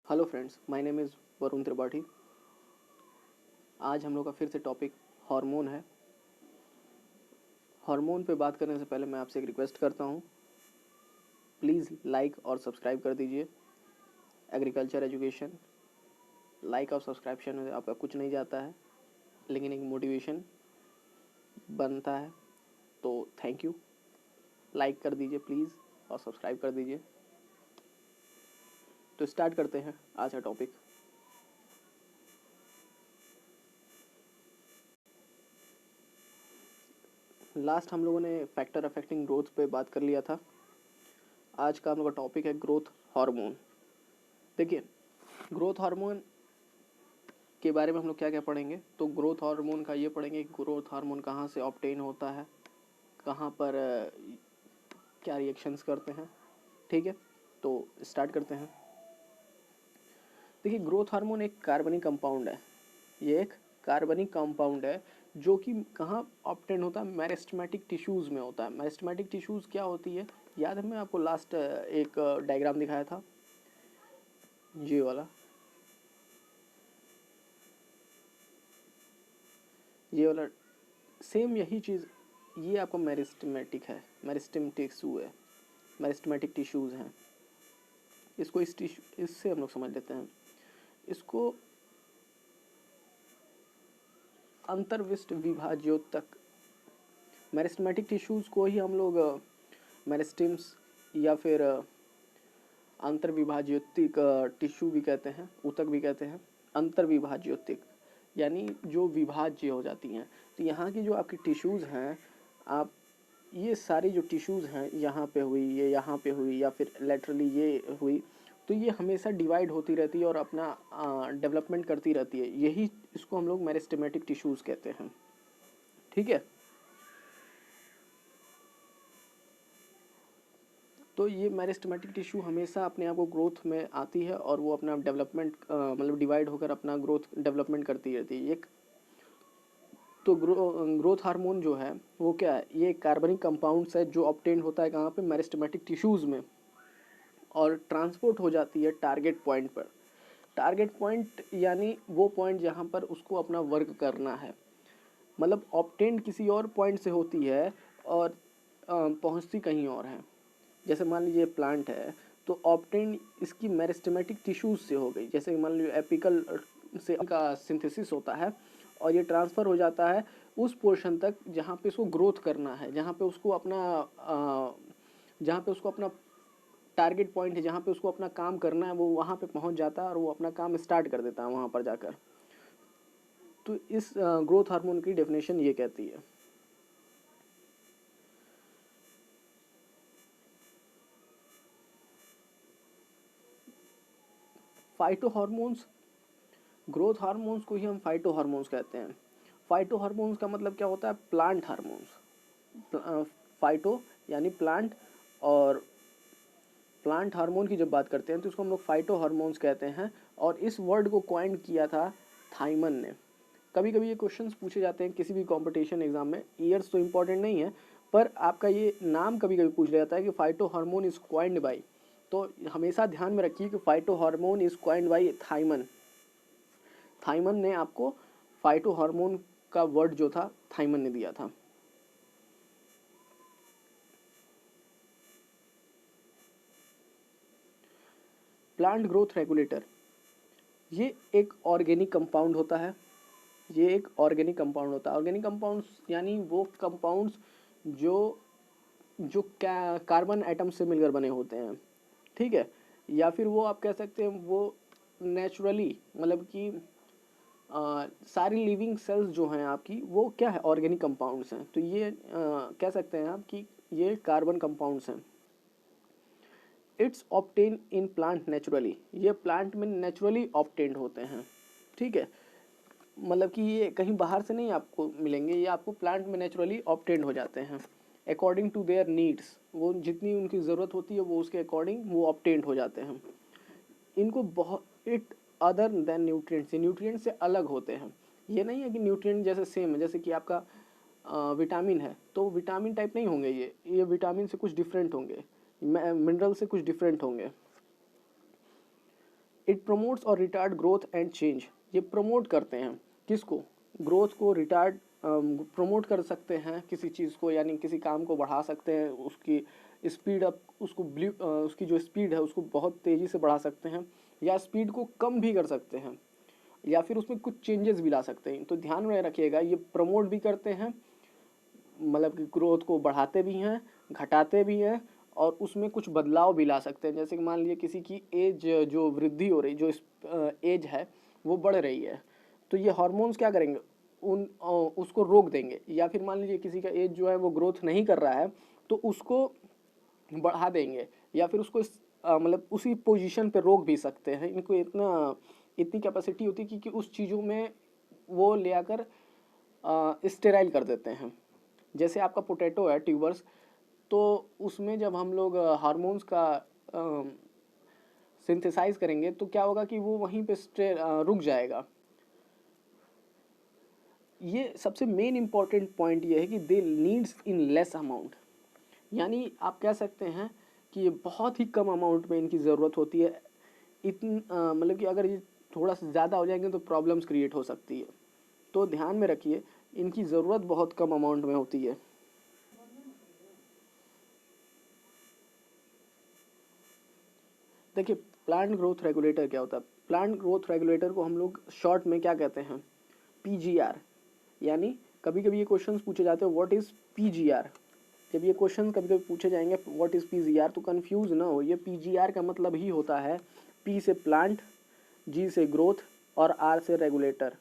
Hello friends, my name is Varun Tripathi. आज हम लोग का फिर से टॉपिक हार्मोन है। हार्मोन पे बात करने से पहले मैं आपसे एक रिक्वेस्ट करता हूँ, प्लीज़ लाइक और सब्सक्राइब कर दीजिए। एग्रीकल्चर एजुकेशन, लाइक और सब्सक्रिप्शन में आपका कुछ नहीं जाता है, लेकिन एक मोटिवेशन बनता है। तो थैंक यू, लाइक कर दीजिए प्लीज़ और सब्सक्राइब कर दीजिए। तो स्टार्ट करते हैं आज का टॉपिक। लास्ट हम लोगों ने फैक्टर अफेक्टिंग ग्रोथ पे बात कर लिया था। आज का हम लोग का टॉपिक है ग्रोथ हार्मोन। देखिए, ग्रोथ हार्मोन के बारे में हम लोग क्या क्या पढ़ेंगे। तो ग्रोथ हार्मोन का ये पढ़ेंगे कि ग्रोथ हार्मोन कहाँ से ऑब्टेन होता है, कहाँ पर क्या रिएक्शंस करते हैं। ठीक है, तो स्टार्ट करते हैं। देखिए, ग्रोथ हार्मोन एक कार्बनिक कंपाउंड है। ये एक कार्बनिक कंपाउंड है जो कि कहाँ ऑब्टेन होता है, मेरिस्टेमेटिक टिश्यूज़ में होता है। मेरिस्टेमेटिक टिश्यूज़ क्या होती है, याद है मैं आपको लास्ट एक डायग्राम दिखाया था, ये वाला। ये वाला सेम यही चीज़, ये आपका मेरिस्टेमेटिक है, मेरिस्टेम टिश्यू है, मेरिस्टेमेटिक टिश्यूज़ हैं। इसको इससे हम लोग समझ लेते हैं। इसको अंतर्विष्ट विभाज्योतक, मेरिस्टेमेटिक टिश्यूज़ को ही हम लोग मेरिस्टेम्स या फिर अंतर्विभाज्योतिक टिश्यू भी कहते हैं, ऊतक भी कहते हैं। अंतर्विभाज्योतिक यानी जो विभाज्य हो जाती हैं। तो यहाँ की जो आपकी टिश्यूज़ हैं, आप ये सारी जो टिश्यूज़ हैं, यहाँ पे हुई, ये यहाँ पे हुई, या फिर लेटरली ये हुई, तो ये हमेशा डिवाइड होती रहती है और अपना डेवलपमेंट करती रहती है। यही इसको हम लोग मेरिस्टेमेटिक टिश्यूज़ कहते हैं। ठीक है, तो ये मेरिस्टेमेटिक टिश्यू हमेशा अपने आप को ग्रोथ में आती है और वो अपना डेवलपमेंट मतलब डिवाइड होकर अपना ग्रोथ डेवलपमेंट करती रहती है। एक तो ग्रोथ हार्मोन जो है वो क्या है, ये कार्बनिक कंपाउंड्स है जो ऑब्टेन होता है कहाँ पे, मेरिस्टेमेटिक टिश्यूज़ में, और ट्रांसपोर्ट हो जाती है टारगेट पॉइंट पर। टारगेट पॉइंट यानी वो पॉइंट जहाँ पर उसको अपना वर्क करना है, मतलब ऑब्टेन किसी और पॉइंट से होती है और पहुँचती कहीं और है। जैसे मान लीजिए प्लांट है, तो ऑब्टेन इसकी मेरिस्टेमेटिक टिश्यूज से हो गई। जैसे मान लीजिए एपिकल से का सिंथेसिस होता है और ये ट्रांसफ़र हो जाता है उस पोर्शन तक जहाँ पे इसको ग्रोथ करना है, जहाँ पे उसको अपना टारगेट पॉइंट है, जहाँ पे उसको अपना काम करना है, वो वहाँ पे पहुँच जाता है और वो अपना काम स्टार्ट कर देता है वहाँ पर जाकर। तो इस ग्रोथ हार्मोन की डेफिनेशन ये कहती है। फाइटो हार्मोन्स, ग्रोथ हार्मोन्स को ही हम फाइटो हार्मोन्स कहते हैं। फाइटो हार्मोन्स का मतलब क्या होता है, प्लांट हार्मोन्स। फाइटो यानी प्लांट, और प्लांट हार्मोन की जब बात करते हैं तो इसको हम लोग फाइटो हार्मोन्स कहते हैं। और इस वर्ड को कॉइन किया था थाइमन ने। कभी कभी ये क्वेश्चंस पूछे जाते हैं किसी भी कंपटीशन एग्जाम में, ईयर्स तो इंपॉर्टेंट नहीं है, पर आपका ये नाम कभी कभी पूछ लिया जाता है कि phyto hormone is coined by. तो हमेशा ध्यान में रखिए कि phyto hormone is coined by Thimann. Thimann ने आपको फाइटो हार्मोन का वर्ड जो था थाइमन ने दिया था। प्लांट ग्रोथ रेगुलेटर, ये एक ऑर्गेनिक कंपाउंड होता है। ये एक ऑर्गेनिक कंपाउंड होता है। ऑर्गेनिक कंपाउंड्स यानी वो कंपाउंड्स जो जो कार्बन एटम से मिलकर बने होते हैं। ठीक है, या फिर वो आप कह सकते हैं वो नेचुरली, मतलब कि सारी लिविंग सेल्स जो हैं आपकी, वो क्या है, ऑर्गेनिक कंपाउंड्स हैं। तो ये कह सकते हैं आप कि ये कार्बन कंपाउंड्स हैं। It's obtain in plant naturally, ये प्लांट में नेचुरली ऑब्टेन्ड होते हैं। ठीक है, मतलब कि ये कहीं बाहर से नहीं आपको मिलेंगे, ये आपको प्लांट में नेचुरली ऑब्टेन्ड हो जाते हैं। अकॉर्डिंग टू देयर नीड्स, वो जितनी उनकी ज़रूरत होती है वो उसके अकॉर्डिंग वो ऑब्टेन्ड हो जाते हैं। इनको बहुत it other than nutrients, nutrient से अलग होते हैं। ये नहीं है कि न्यूट्रिएंट जैसे सेम है, जैसे कि आपका विटामिन है तो विटामिन टाइप नहीं होंगे, ये विटामिन से कुछ डिफरेंट होंगे, मिनरल से कुछ डिफरेंट होंगे। इट प्रमोट्स और रिटार्ड ग्रोथ एंड चेंज। ये प्रमोट करते हैं किसको, ग्रोथ को रिटार्ड प्रमोट कर सकते हैं किसी चीज़ को, यानी किसी काम को बढ़ा सकते हैं, उसकी स्पीड अप, उसकी जो स्पीड है उसको बहुत तेज़ी से बढ़ा सकते हैं, या स्पीड को कम भी कर सकते हैं, या फिर उसमें कुछ चेंजेस भी ला सकते हैं। तो ध्यान में रखिएगा, ये प्रमोट भी करते हैं, मतलब कि ग्रोथ को बढ़ाते भी हैं, घटाते भी हैं, और उसमें कुछ बदलाव भी ला सकते हैं। जैसे कि मान लीजिए किसी की एज जो वृद्धि हो रही, जो एज है वो बढ़ रही है, तो ये हार्मोन्स क्या करेंगे, उसको रोक देंगे। या फिर मान लीजिए किसी का एज जो है वो ग्रोथ नहीं कर रहा है, तो उसको बढ़ा देंगे, या फिर उसको मतलब उसी पोजीशन पे रोक भी सकते हैं। इनको इतनी कैपेसिटी होती है कि उस चीज़ों में वो ले आकर स्टेराइल कर देते हैं। जैसे आपका पोटैटो है, ट्यूबर्स, तो उसमें जब हम लोग हार्मोन्स का सिंथेसाइज करेंगे तो क्या होगा कि वो वहीं पे रुक जाएगा। ये सबसे मेन इम्पॉर्टेंट पॉइंट ये है कि दे नीड्स इन लेस अमाउंट, यानी आप कह सकते हैं कि ये बहुत ही कम अमाउंट में इनकी ज़रूरत होती है। मतलब कि अगर ये थोड़ा सा ज़्यादा हो जाएंगे तो प्रॉब्लम्स क्रिएट हो सकती है। तो ध्यान में रखिए, इनकी ज़रूरत बहुत कम अमाउंट में होती है। देखिए, प्लांट ग्रोथ रेगुलेटर क्या होता है। प्लांट ग्रोथ रेगुलेटर को हम लोग शॉर्ट में क्या कहते हैं, पीजीआर। यानी कभी कभी ये क्वेश्चंस पूछे जाते हैं व्हाट इज़ पीजीआर। जब ये क्वेश्चन कभी कभी पूछे जाएंगे व्हाट इज़ पीजीआर, तो कंफ्यूज ना हो, ये पीजीआर का मतलब ही होता है पी से प्लांट, जी से ग्रोथ और आर से रेगुलेटर,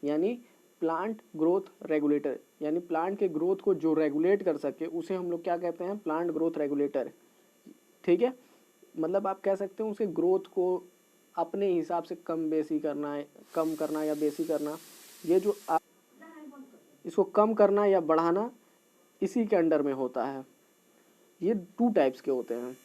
यानी प्लांट ग्रोथ रेगुलेटर। यानी प्लांट के ग्रोथ को जो रेगुलेट कर सके उसे हम लोग क्या कहते हैं, प्लांट ग्रोथ रेगुलेटर। ठीक है, मतलब आप कह सकते हो उसके ग्रोथ को अपने हिसाब से कम करना या बेसी करना, ये जो आप इसको कम करना या बढ़ाना इसी के अंडर में होता है। ये 2 टाइप्स के होते हैं,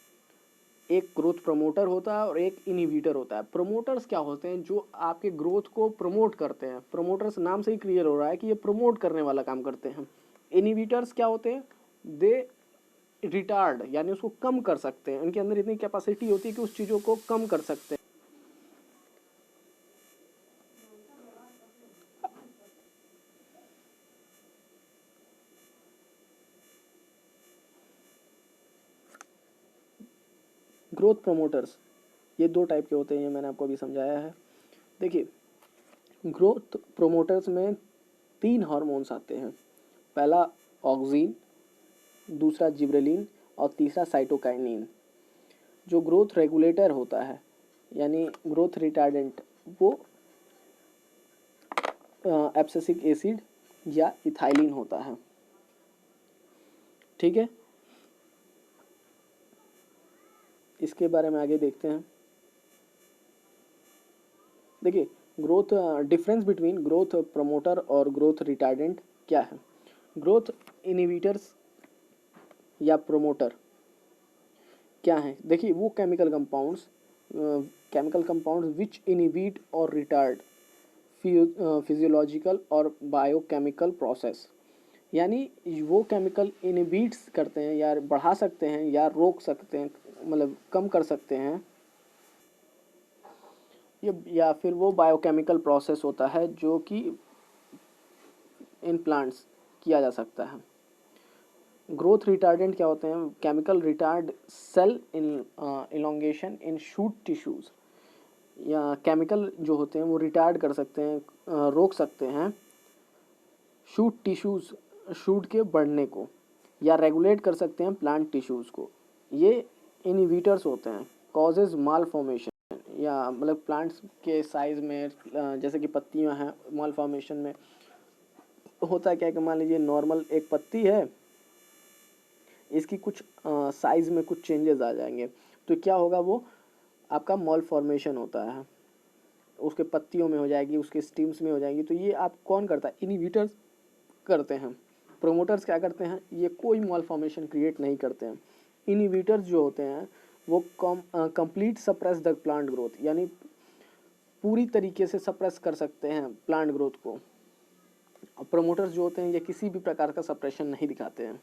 एक ग्रोथ प्रमोटर होता है और एक इनहिबिटर होता है। प्रमोटर्स क्या होते हैं, जो आपके ग्रोथ को प्रमोट करते हैं। प्रमोटर्स नाम से ही क्लियर हो रहा है कि ये प्रमोट करने वाला काम करते हैं। इनहिबिटर्स क्या होते हैं, दे रिटार्ड, यानी उसको कम कर सकते हैं। इनके अंदर इतनी कैपेसिटी होती है कि उस चीज़ों को कम कर सकते हैं। ग्रोथ प्रमोटर्स ये 2 टाइप के होते हैं, ये मैंने आपको अभी समझाया है। देखिए, ग्रोथ प्रोमोटर्स में 3 हार्मोन्स आते हैं। पहला ऑक्सिन, दूसरा जिब्रेलिन और तीसरा साइटोकाइनिन। जो ग्रोथ रेगुलेटर होता है यानी ग्रोथ रिटार्डेंट, वो एब्सिसिक एसिड या इथाइलिन होता है। ठीक है, इसके बारे में आगे देखते हैं। देखिए, growth difference between growth promoter और ग्रोथ रिटार्डेंट क्या है। ग्रोथ इनहिबिटर्स या प्रमोटर क्या है, देखिए वो केमिकल कंपाउंड्स विच इनहिबिट और रिटार्ड फिजियोलॉजिकल और बायोकेमिकल प्रोसेस, यानी वो केमिकल इनहिबिट्स करते हैं या बढ़ा सकते हैं या रोक सकते हैं, मतलब कम कर सकते हैं, या फिर वो बायोकेमिकल प्रोसेस होता है जो कि इन प्लांट्स किया जा सकता है। ग्रोथ रिटार्डेंट क्या होते हैं, chemical retard cell elongation in shoot tissues, या केमिकल जो होते हैं वो रिटार्ड कर सकते हैं, रोक सकते हैं शूट टिश्यूज, शूट के बढ़ने को, या रेगुलेट कर सकते हैं प्लांट टिश्यूज को। ये इनहिबिटर्स होते हैं। कॉजेज माल फॉर्मेशन, या मतलब प्लांट्स के साइज में, जैसे कि पत्तियां हैं, माल फॉर्मेशन में होता है क्या कि मान लीजिए नॉर्मल एक पत्ती है, इसकी कुछ साइज में कुछ चेंजेस आ जाएंगे, तो क्या होगा, वो आपका मॉल फॉर्मेशन होता है, उसके पत्तियों में हो जाएगी, उसके स्टीम्स में हो जाएगी। तो ये आप कौन करता है, इनहिबिटर्स करते हैं। प्रोमोटर्स क्या करते हैं, ये कोई मॉल फॉर्मेशन क्रिएट नहीं करते हैं। इनहिबिटर्स जो होते हैं वो complete suppress the plant growth, यानी पूरी तरीके से सप्रेस कर सकते हैं प्लांट ग्रोथ को। और प्रोमोटर्स जो होते हैं ये किसी भी प्रकार का सप्रेशन नहीं दिखाते हैं।